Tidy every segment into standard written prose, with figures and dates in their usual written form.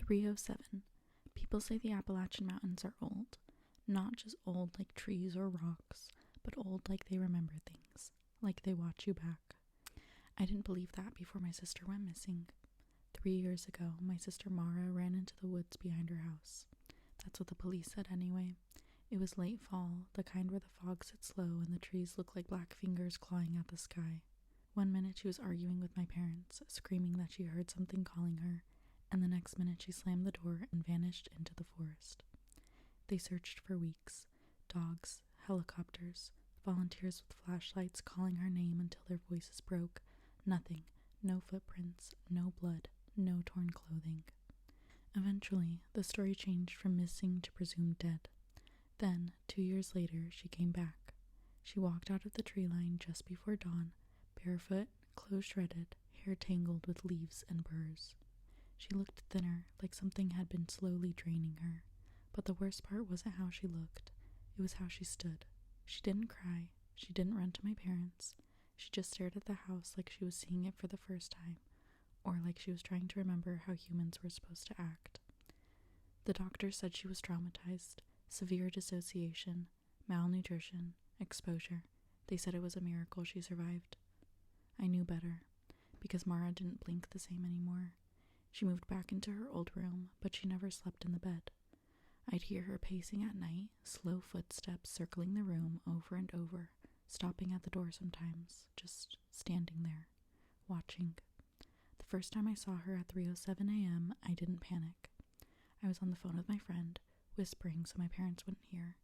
307. People say the Appalachian Mountains are old. Not just old like trees or rocks, but old like they remember things, like they watch you back. I didn't believe that before my sister went missing. 3 years ago, my sister Mara ran into the woods behind her house. That's what the police said anyway. It was late fall, the kind where the fog sits low and the trees look like black fingers clawing at the sky. One minute she was arguing with my parents, screaming that she heard something calling her, and the next minute she slammed the door and vanished into the forest. They searched for weeks. Dogs, helicopters, volunteers with flashlights calling her name until their voices broke. Nothing. No footprints, no blood, no torn clothing. Eventually, the story changed from missing to presumed dead. Then, 2 years later, she came back. She walked out of the tree line just before dawn, barefoot, clothes shredded, hair tangled with leaves and burrs. She looked thinner, like something had been slowly draining her. But the worst part wasn't how she looked. It was how she stood. She didn't cry. She didn't run to my parents. She just stared at the house like she was seeing it for the first time, or like she was trying to remember how humans were supposed to act. The doctor said she was traumatized, severe dissociation, malnutrition, exposure. They said it was a miracle she survived. I knew better, because Mara didn't blink the same anymore. She moved back into her old room, but she never slept in the bed. I'd hear her pacing at night, slow footsteps circling the room over and over, stopping at the door sometimes, just standing there, watching. The first time I saw her at 3:07 a.m., I didn't panic. I was on the phone with my friend, whispering so my parents wouldn't hear.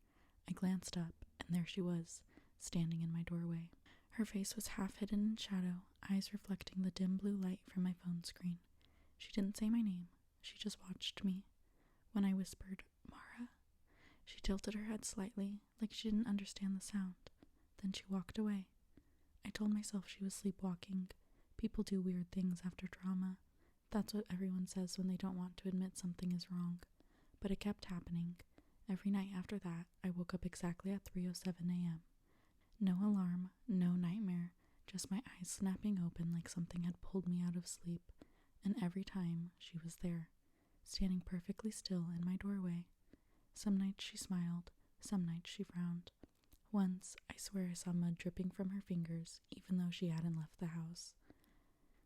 I glanced up, and there she was, standing in my doorway. Her face was half hidden in shadow, eyes reflecting the dim blue light from my phone screen. She didn't say my name. She just watched me. When I whispered, "Mara," she tilted her head slightly, like she didn't understand the sound. Then she walked away. I told myself she was sleepwalking. People do weird things after trauma. That's what everyone says when they don't want to admit something is wrong. But it kept happening. Every night after that, I woke up exactly at 3:07 a.m. No alarm, no nightmare, just my eyes snapping open like something had pulled me out of sleep. And every time, she was there, standing perfectly still in my doorway. Some nights she smiled, some nights she frowned. Once, I swear I saw mud dripping from her fingers, even though she hadn't left the house.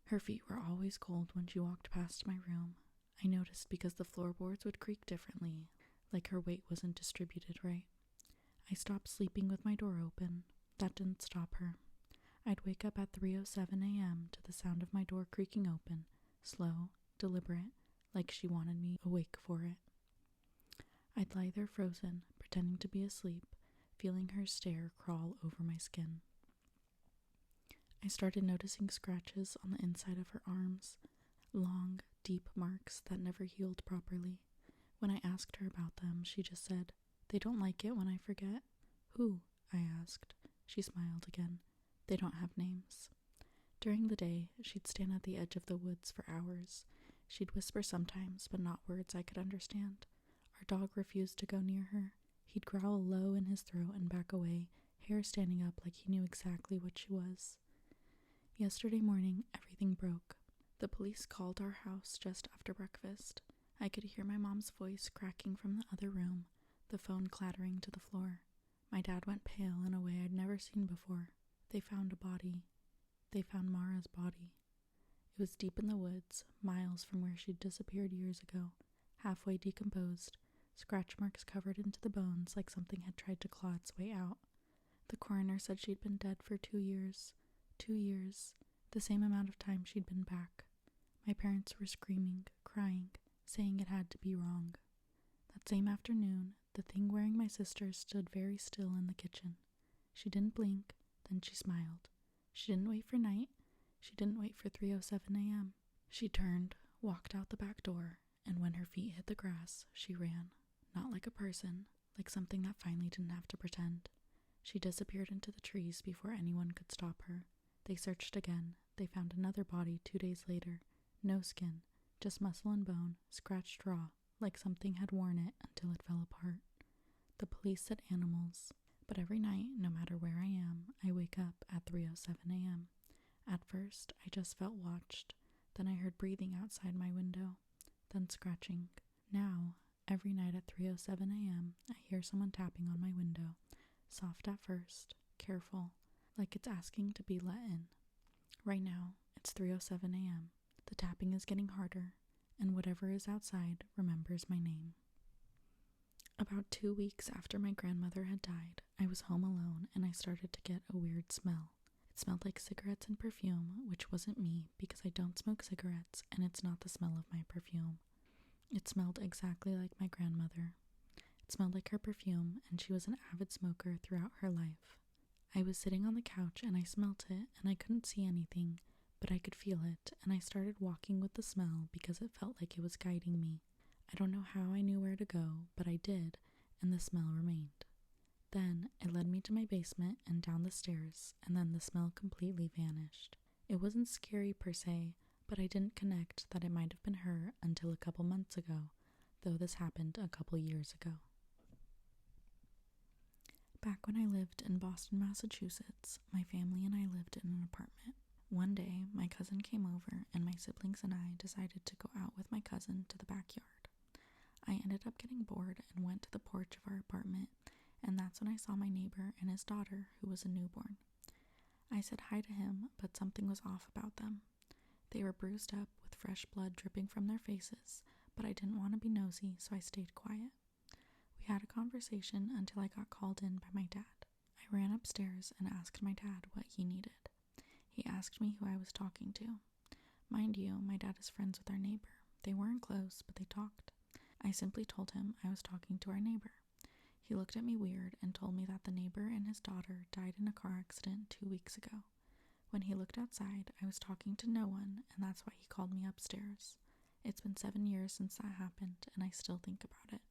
Her feet were always cold when she walked past my room. I noticed because the floorboards would creak differently, like her weight wasn't distributed right. I stopped sleeping with my door open. That didn't stop her. I'd wake up at 3:07 a.m. to the sound of my door creaking open, slow, deliberate, like she wanted me awake for it. I'd lie there frozen, pretending to be asleep, feeling her stare crawl over my skin. I started noticing scratches on the inside of her arms, long, deep marks that never healed properly. When I asked her about them, she just said, "They don't like it when I forget." "Who?" I asked. She smiled again. "They don't have names." During the day, she'd stand at the edge of the woods for hours. She'd whisper sometimes, but not words I could understand. Our dog refused to go near her. He'd growl low in his throat and back away, hair standing up like he knew exactly what she was. Yesterday morning, everything broke. The police called our house just after breakfast. I could hear my mom's voice cracking from the other room, the phone clattering to the floor. My dad went pale in a way I'd never seen before. They found a body. They found Mara's body. It was deep in the woods, miles from where she'd disappeared years ago, halfway decomposed, scratch marks covered into the bones like something had tried to claw its way out. The coroner said she'd been dead for 2 years. 2 years, the same amount of time she'd been back. My parents were screaming, crying, saying it had to be wrong. That same afternoon, the thing wearing my sister stood very still in the kitchen. She didn't blink, then she smiled. She didn't wait for night. She didn't wait for 3:07 a.m. She turned, walked out the back door, and when her feet hit the grass, she ran. Not like a person, like something that finally didn't have to pretend. She disappeared into the trees before anyone could stop her. They searched again. They found another body 2 days later. No skin, just muscle and bone, scratched raw, like something had worn it until it fell apart. The police said animals, but every night, no matter where I am, I wake up at 3:07 a.m. At first, I just felt watched. Then I heard breathing outside my window. then scratching. Now, every night at 3:07 a.m., I hear someone tapping on my window, soft at first, careful, like it's asking to be let in. Right now, it's 3:07 a.m. The tapping is getting harder, and whatever is outside remembers my name. About 2 weeks after my grandmother had died, I was home alone and I started to get a weird smell. It smelled like cigarettes and perfume, which wasn't me because I don't smoke cigarettes and it's not the smell of my perfume. It smelled exactly like my grandmother. It smelled like her perfume, and she was an avid smoker throughout her life. I was sitting on the couch and I smelt it and I couldn't see anything, but I could feel it, and I started walking with the smell because it felt like it was guiding me. I don't know how I knew where to go, but I did, and the smell remained. Then it led me to my basement and down the stairs, and then the smell completely vanished. It wasn't scary per se, but I didn't connect that it might have been her until a couple months ago, though this happened a couple years ago. Back when I lived in Boston, Massachusetts, my family and I lived in an apartment. One day, my cousin came over, and my siblings and I decided to go out with my cousin to the backyard. I ended up getting bored and went to the porch of our apartment, and that's when I saw my neighbor and his daughter, who was a newborn. I said hi to him, but something was off about them. They were bruised up with fresh blood dripping from their faces, but I didn't want to be nosy, so I stayed quiet. We had a conversation until I got called in by my dad. I ran upstairs and asked my dad what he needed. He asked me who I was talking to. Mind you, my dad is friends with our neighbor. They weren't close, but they talked. I simply told him I was talking to our neighbor. He looked at me weird and told me that the neighbor and his daughter died in a car accident 2 weeks ago. When he looked outside, I was talking to no one, and that's why he called me upstairs. It's been 7 years since that happened, and I still think about it.